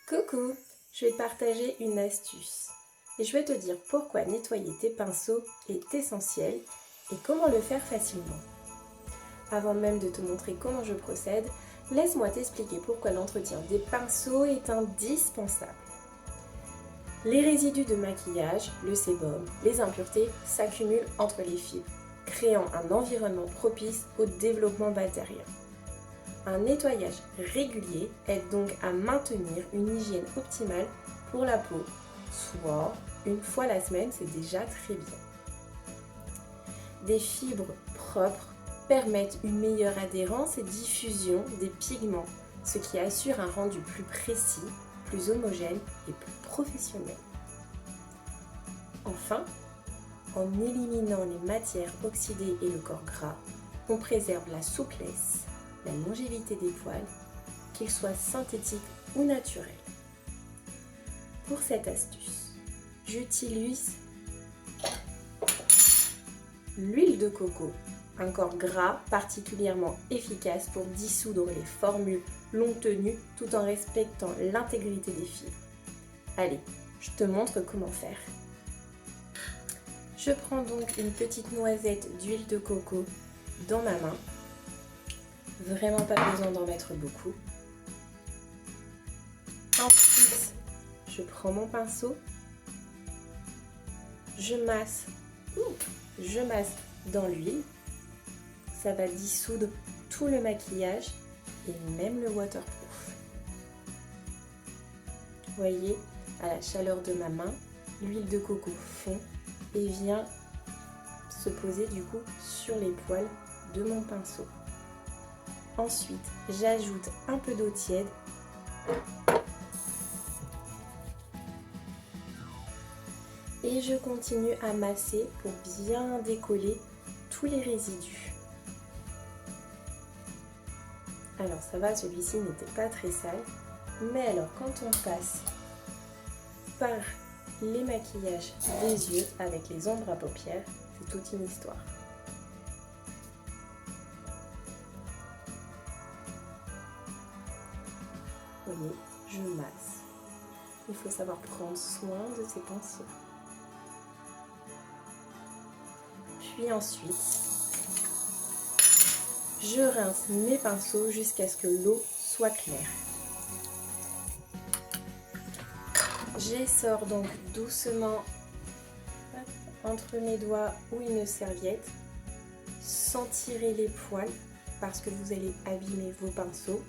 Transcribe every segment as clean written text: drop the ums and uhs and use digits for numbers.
Coucou, je vais te partager une astuce et je vais te dire pourquoi nettoyer tes pinceaux est essentiel et comment le faire facilement. Avant même de te montrer comment je procède, laisse-moi t'expliquer pourquoi l'entretien des pinceaux est indispensable. Les résidus de maquillage, le sébum, les impuretés s'accumulent entre les fibres, créant un environnement propice au développement bactérien. Un nettoyage régulier aide donc à maintenir une hygiène optimale pour la peau, soit une fois la semaine, c'est déjà très bien. Des fibres propres permettent une meilleure adhérence et diffusion des pigments, ce qui assure un rendu plus précis, plus homogène et plus professionnel. Enfin, en éliminant les matières oxydées et le corps gras, on préserve la souplesse, la longévité des poils, qu'ils soient synthétiques ou naturels. Pour cette astuce, j'utilise l'huile de coco, un corps gras particulièrement efficace pour dissoudre les formules longue tenue tout en respectant l'intégrité des fibres. Allez, je te montre comment faire. Je prends donc une petite noisette d'huile de coco dans ma main. Vraiment pas besoin d'en mettre beaucoup. Ensuite, je prends mon pinceau. Je masse dans l'huile. Ça va dissoudre tout le maquillage et même le waterproof. Vous voyez, à la chaleur de ma main, l'huile de coco fond et vient se poser du coup sur les poils de mon pinceau. Ensuite, j'ajoute un peu d'eau tiède et je continue à masser pour bien décoller tous les résidus. Alors ça va, celui-ci n'était pas très sale, mais alors quand on passe par les maquillages des yeux avec les ombres à paupières, c'est toute une histoire. Vous voyez, je masse. Il faut savoir prendre soin de ses pinceaux. Puis ensuite, je rince mes pinceaux jusqu'à ce que l'eau soit claire. J'essore donc doucement entre mes doigts ou une serviette, sans tirer les poils parce que vous allez abîmer vos pinceaux.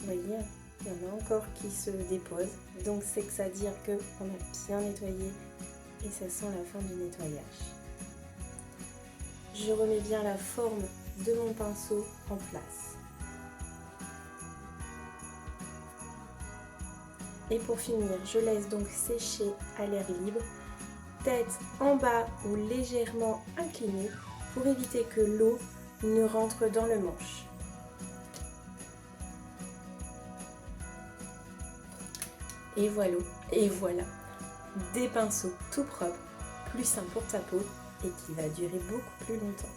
Vous voyez, il y en a encore qui se déposent, donc c'est que ça veut dire qu'on a bien nettoyé et ça sent la fin du nettoyage. Je remets bien la forme de mon pinceau en place. Et pour finir, je laisse donc sécher à l'air libre, tête en bas ou légèrement inclinée pour éviter que l'eau ne rentre dans le manche. Et voilà, des pinceaux tout propres, plus sains pour ta peau et qui va durer beaucoup plus longtemps.